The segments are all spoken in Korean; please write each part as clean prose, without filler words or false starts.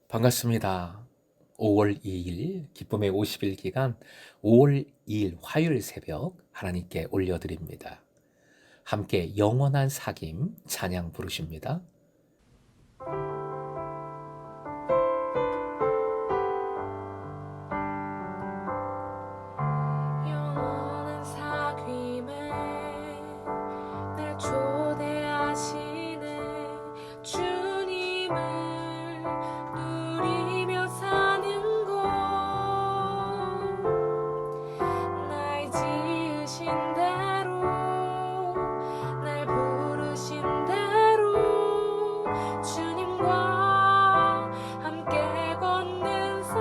반갑습니다. 5월 2일 기쁨의 50일 기간 5월 2일 화요일 새벽 하나님께 올려드립니다. 함께 영원한 사귐 찬양 부르십니다. 영원한 사귐에 날 초대하시네. 주님을 누리며 사는 곳, 날 지으신 대로, 날 부르신 대로 주님과 함께 걷는 삶,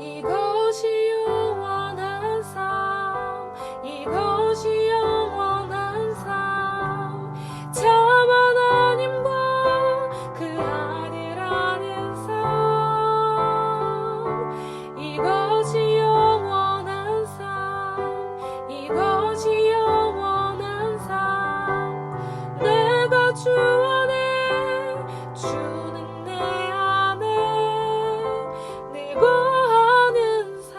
이것이 영원한 삶, 이것이 영원한 삶. 참 하나님과 그 아들 아는 삶, 이것이 영원한 삶, 이것이 영원한 삶. 내가 주 안에, 주는 내 안에 늘 거하는 삶.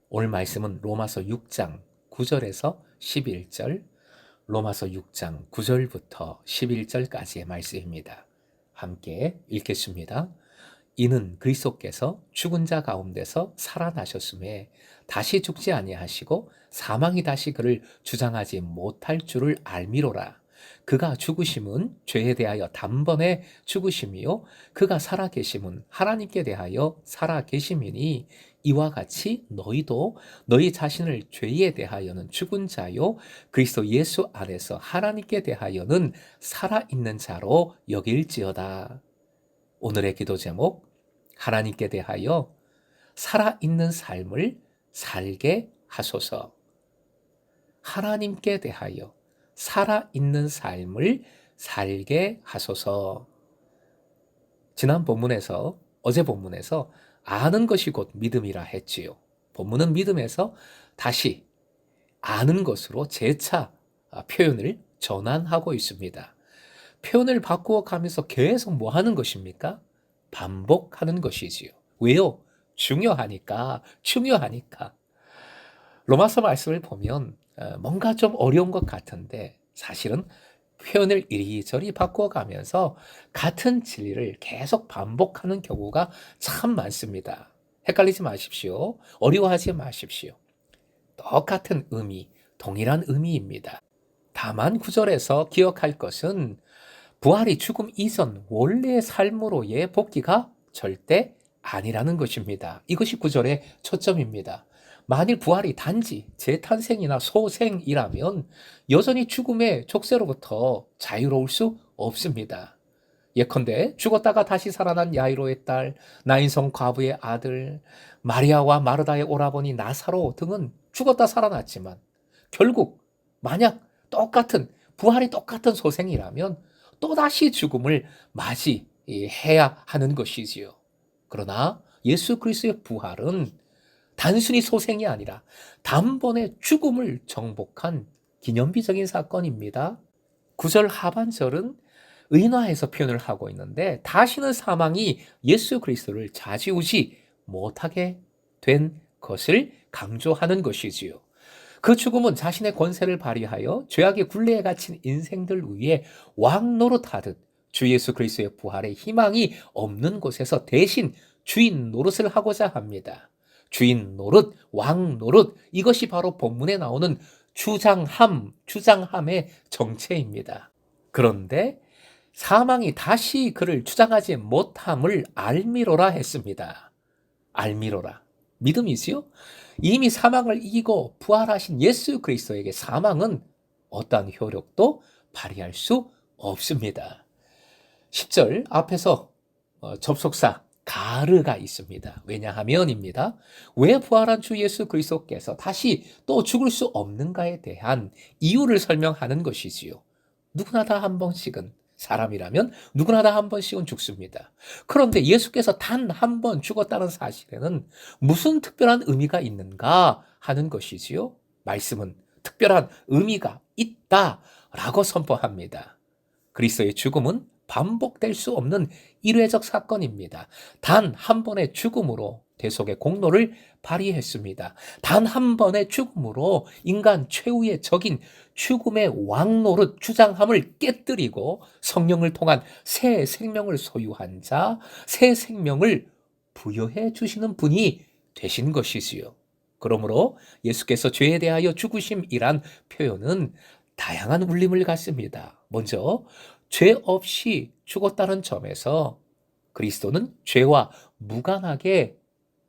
오늘 말씀은 로마서 6장 9절에서 11절, 로마서 6장 9절부터 11절까지의 말씀입니다. 함께 읽겠습니다. 이는 그리스도께서 죽은 자 가운데서 살아나셨음에 다시 죽지 아니하시고 사망이 다시 그를 주장하지 못할 줄을 알미로라. 그가 죽으심은 죄에 대하여 단번에 죽으심이요 그가 살아계심은 하나님께 대하여 살아계심이니 이와 같이 너희도 너희 자신을 죄에 대하여는 죽은 자요 그리스도 예수 안에서 하나님께 대하여는 살아있는 자로 여길지어다. 오늘의 기도 제목, 하나님께 대하여 살아있는 삶을 살게 하소서. 하나님께 대하여 살아있는 삶을 살게 하소서. 지난 본문에서, 어제 본문에서 아는 것이 곧 믿음이라 했지요. 본문은 믿음에서 다시 아는 것으로 재차 표현을 전환하고 있습니다. 표현을 바꾸어 가면서 계속 뭐 하는 것입니까? 반복하는 것이지요. 왜요? 중요하니까. 로마서 말씀을 보면 뭔가 좀 어려운 것 같은데 사실은 표현을 이리저리 바꿔가면서 같은 진리를 계속 반복하는 경우가 참 많습니다. 헷갈리지 마십시오. 어려워하지 마십시오. 똑같은 의미, 동일한 의미입니다. 다만 9절에서 기억할 것은 부활이 죽음 이전 원래의 삶으로의 복귀가 절대 아니라는 것입니다. 이것이 9절의 초점입니다. 만일 부활이 단지 재탄생이나 소생이라면 여전히 죽음의 족쇄로부터 자유로울 수 없습니다. 예컨대 죽었다가 다시 살아난 야이로의 딸, 나인성 과부의 아들, 마리아와 마르다의 오라버니 나사로 등은 죽었다 살아났지만 결국 만약 부활이 똑같은 소생이라면 또다시 죽음을 맞이해야 하는 것이지요. 그러나 예수 그리스도의 부활은 단순히 소생이 아니라 단번에 죽음을 정복한 기념비적인 사건입니다. 9절 하반절은 의인화해서 표현을 하고 있는데 다시는 사망이 예수 그리스도를 좌지우지 못하게 된 것을 강조하는 것이지요. 그 죽음은 자신의 권세를 발휘하여 죄악의 굴레에 갇힌 인생들 위에 왕 노릇하듯 주 예수 그리스도의 부활의 희망이 없는 곳에서 대신 주인 노릇을 하고자 합니다. 주인 노릇, 왕 노릇, 이것이 바로 본문에 나오는 주장함의 정체입니다. 그런데 사망이 다시 그를 주장하지 못함을 알미로라 했습니다. 알미로라. 믿음이지요? 이미 사망을 이기고 부활하신 예수 그리스도에게 사망은 어떠한 효력도 발휘할 수 없습니다. 10절 앞에서 접속사 가르가 있습니다. 왜냐하면입니다. 왜 부활한 주 예수 그리스도께서 다시 또 죽을 수 없는가에 대한 이유를 설명하는 것이지요. 누구나 다 한 번씩은, 사람이라면 누구나 다 한 번씩은 죽습니다. 그런데 예수께서 단 한 번 죽었다는 사실에는 무슨 특별한 의미가 있는가 하는 것이지요. 말씀은 특별한 의미가 있다라고 선포합니다. 그리스도의 죽음은 반복될 수 없는 일회적 사건입니다. 단 한 번의 죽음으로 대속의 공로를 발휘했습니다. 단 한 번의 죽음으로 인간 최후의 적인 죽음의 왕노릇 주장함을 깨뜨리고 성령을 통한 새 생명을 소유한 자, 새 생명을 부여해 주시는 분이 되신 것이지요. 그러므로 예수께서 죄에 대하여 죽으심이란 표현은 다양한 울림을 갖습니다. 먼저 죄 없이 죽었다는 점에서 그리스도는 죄와 무관하게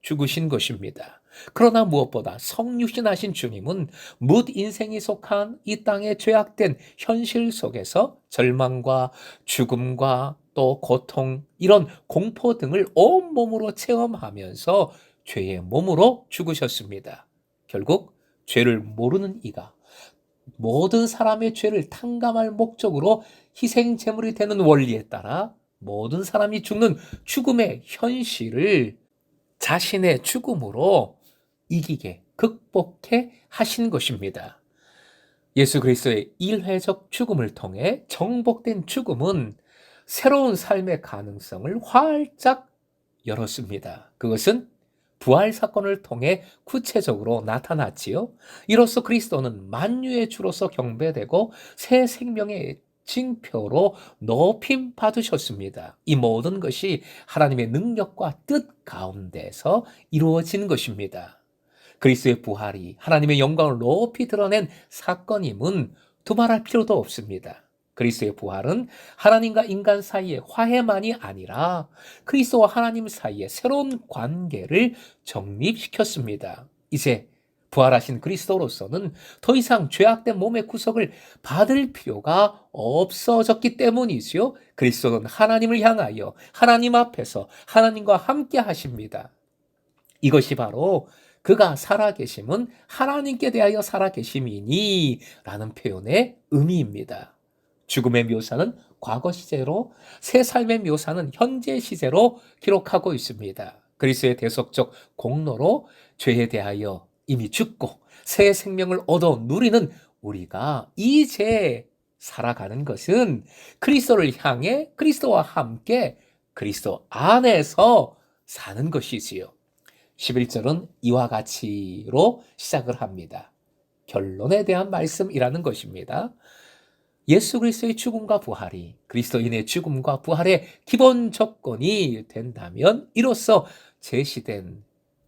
죽으신 것입니다. 그러나 무엇보다 성육신하신 주님은 뭇 인생이 속한 이 땅의 죄악된 현실 속에서 절망과 죽음과 또 고통, 이런 공포 등을 온몸으로 체험하면서 죄의 몸으로 죽으셨습니다. 결국 죄를 모르는 이가 모든 사람의 죄를 탕감할 목적으로 희생 제물이 되는 원리에 따라 모든 사람이 죽는 죽음의 현실을 자신의 죽음으로 이기게 극복해 하신 것입니다. 예수 그리스도의 일회적 죽음을 통해 정복된 죽음은 새로운 삶의 가능성을 활짝 열었습니다. 그것은 부활 사건을 통해 구체적으로 나타났지요. 이로써 그리스도는 만유의 주로서 경배되고 새 생명의 징표로 높임 받으셨습니다. 이 모든 것이 하나님의 능력과 뜻 가운데서 이루어진 것입니다. 그리스도의 부활이 하나님의 영광을 높이 드러낸 사건임은 두말할 필요도 없습니다. 그리스도의 부활은 하나님과 인간 사이의 화해만이 아니라 그리스도와 하나님 사이의 새로운 관계를 정립시켰습니다. 이제 부활하신 그리스도로서는 더 이상 죄악된 몸의 구속을 받을 필요가 없어졌기 때문이지요. 그리스도는 하나님을 향하여 하나님 앞에서 하나님과 함께 하십니다. 이것이 바로 그가 살아계심은 하나님께 대하여 살아계심이니 라는 표현의 의미입니다. 죽음의 묘사는 과거 시제로, 새 삶의 묘사는 현재 시제로 기록하고 있습니다. 그리스도의 대속적 공로로 죄에 대하여 이미 죽고 새 생명을 얻어 누리는 우리가 이제 살아가는 것은 그리스도를 향해 그리스도와 함께 그리스도 안에서 사는 것이지요. 11절은 이와 같이로 시작을 합니다. 결론에 대한 말씀이라는 것입니다. 예수 그리스도의 죽음과 부활이 그리스도인의 죽음과 부활의 기본 조건이 된다면 이로써 제시된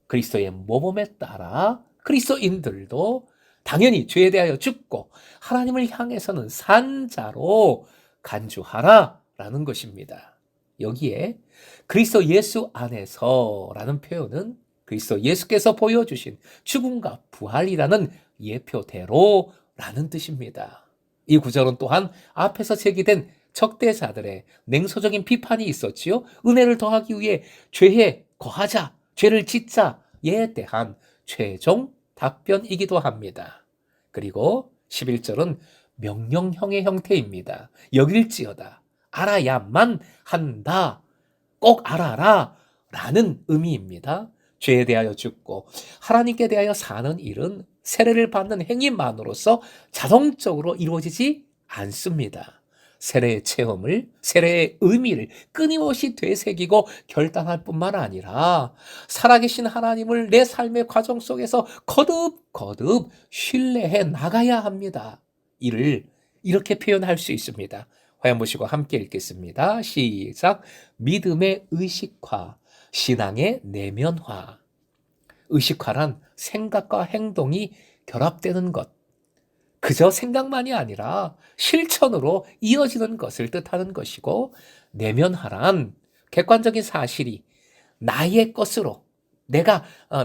그리스도의 모범에 따라 그리스도인들도 당연히 죄에 대하여 죽고 하나님을 향해서는 산 자로 간주하라라는 것입니다. 여기에 그리스도 예수 안에서라는 표현은 그리스도 예수께서 보여주신 죽음과 부활이라는 예표대로라는 뜻입니다. 이 구절은 또한 앞에서 제기된 적대자들의 냉소적인 비판이 있었지요. 은혜를 더하기 위해 죄에 거하자, 죄를 짓자에 대한 최종 답변이기도 합니다. 그리고 11절은 명령형의 형태입니다. 여길지어다, 알아야만 한다, 꼭 알아라 라는 의미입니다. 죄에 대하여 죽고 하나님께 대하여 사는 일은 세례를 받는 행위만으로서 자동적으로 이루어지지 않습니다. 세례의 체험을, 세례의 의미를 끊임없이 되새기고 결단할 뿐만 아니라 살아계신 하나님을 내 삶의 과정 속에서 거듭 신뢰해 나가야 합니다. 이를 이렇게 표현할 수 있습니다. 화면 보시고 함께 읽겠습니다. 시작. 믿음의 의식화, 신앙의 내면화. 의식화란 생각과 행동이 결합되는 것. 그저 생각만이 아니라 실천으로 이어지는 것을 뜻하는 것이고, 내면화란 객관적인 사실이 나의 것으로 내가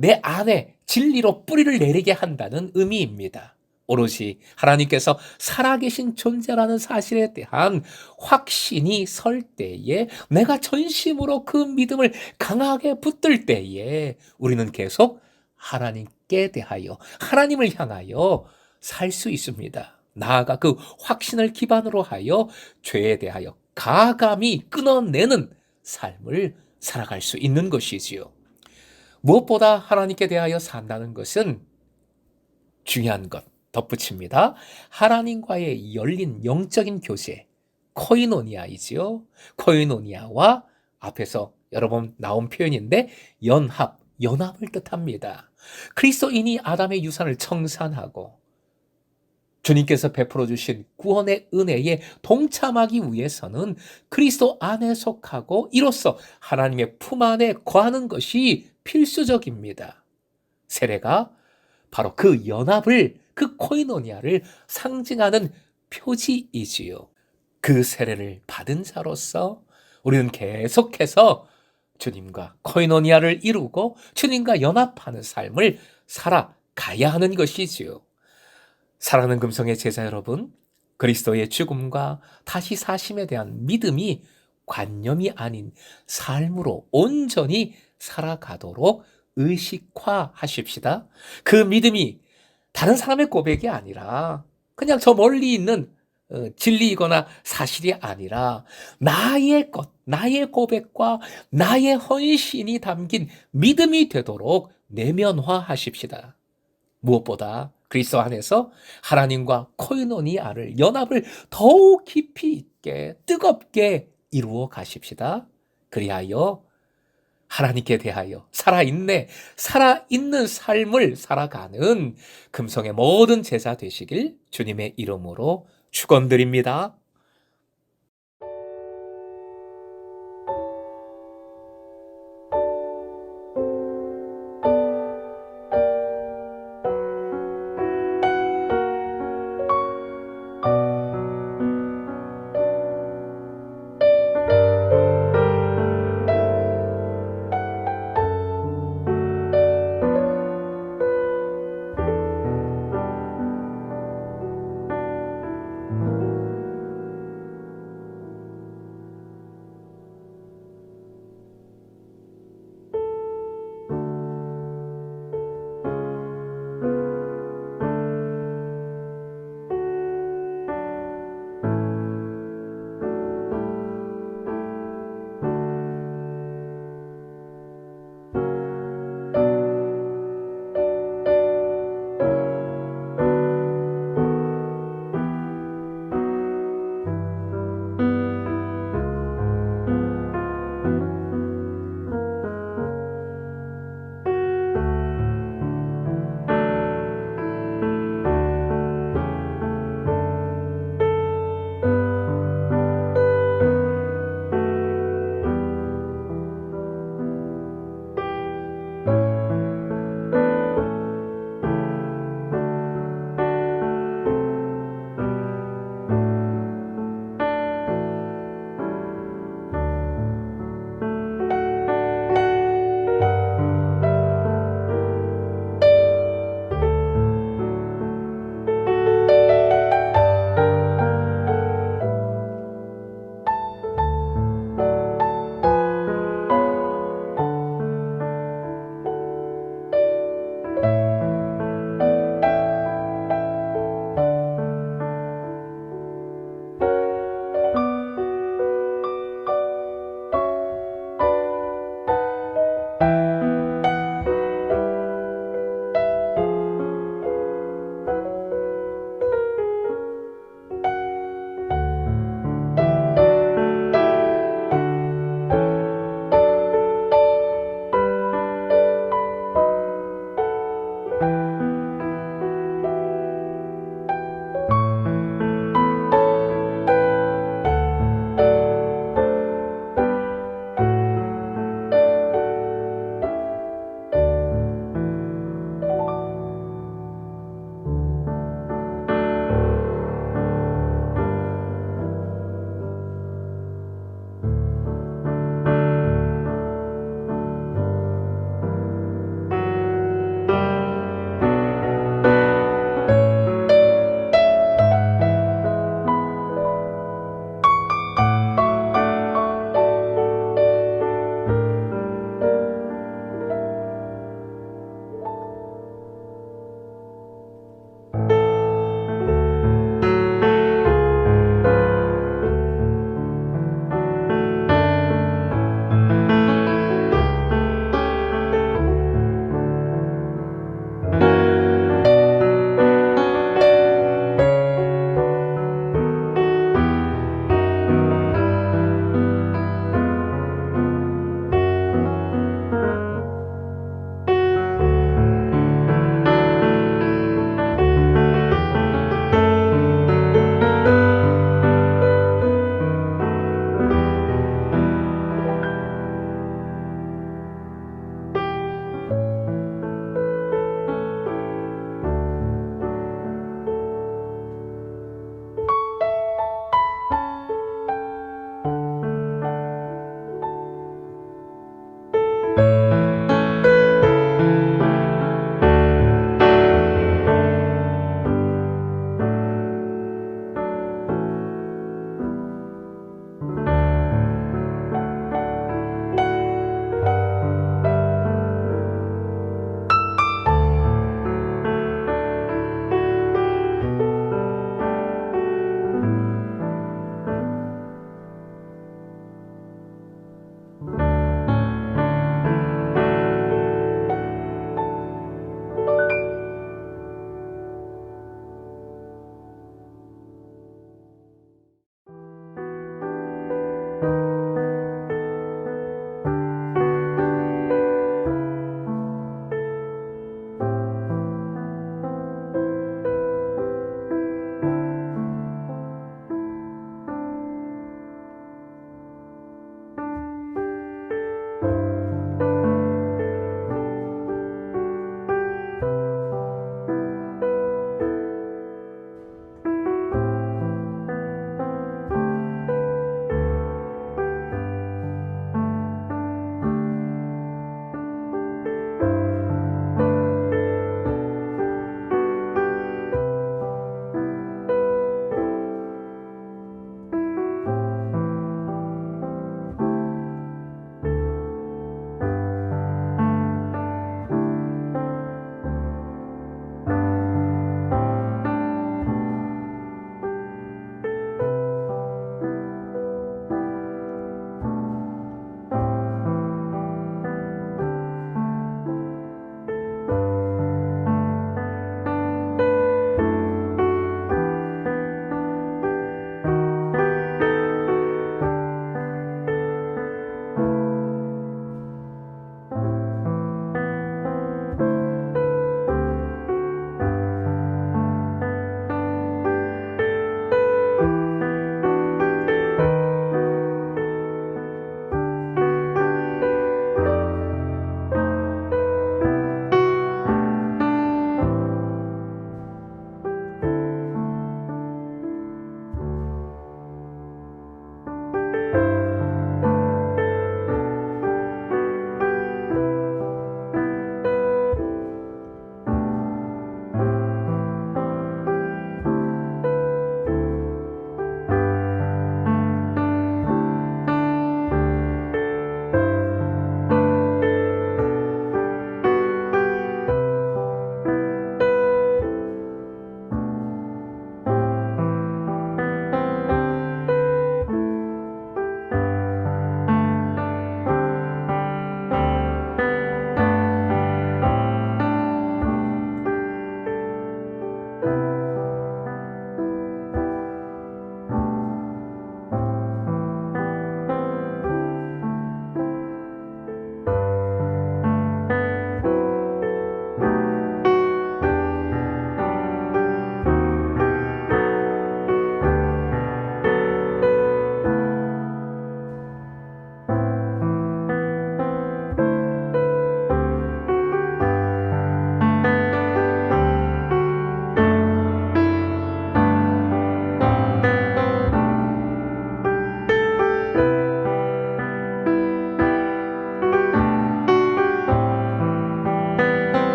내 안에 진리로 뿌리를 내리게 한다는 의미입니다. 오로지 하나님께서 살아계신 존재라는 사실에 대한 확신이 설 때에, 내가 전심으로 그 믿음을 강하게 붙들 때에 우리는 계속 하나님께 대하여, 하나님을 향하여 살 수 있습니다. 나아가 그 확신을 기반으로 하여 죄에 대하여 가감히 끊어내는 삶을 살아갈 수 있는 것이지요. 무엇보다 하나님께 대하여 산다는 것은 중요한 것, 덧붙입니다. 하나님과의 열린 영적인 교제, 코이노니아이지요. 코이노니아와 앞에서 여러 번 나온 표현인데 연합을 뜻합니다. 그리스도인이 아담의 유산을 청산하고 주님께서 베풀어 주신 구원의 은혜에 동참하기 위해서는 그리스도 안에 속하고 이로써 하나님의 품 안에 거하는 것이 필수적입니다. 세례가 바로 그 연합을, 그 코이노니아를 상징하는 표지이지요. 그 세례를 받은 자로서 우리는 계속해서 주님과 코이노니아를 이루고 주님과 연합하는 삶을 살아가야 하는 것이지요. 사랑하는 금성의 제자 여러분, 그리스도의 죽음과 다시 사심에 대한 믿음이 관념이 아닌 삶으로 온전히 살아가도록 의식화하십시다. 그 믿음이 다른 사람의 고백이 아니라 그냥 저 멀리 있는 진리이거나 사실이 아니라 나의 것, 나의 고백과 나의 헌신이 담긴 믿음이 되도록 내면화하십시다. 무엇보다 그리스도 안에서 하나님과 코이노니아를, 연합을 더욱 깊이 있게 뜨겁게 이루어 가십시다. 그리하여 하나님께 대하여 살아있는 삶을 살아가는 금성의 모든 제자 되시길 주님의 이름으로 축원드립니다.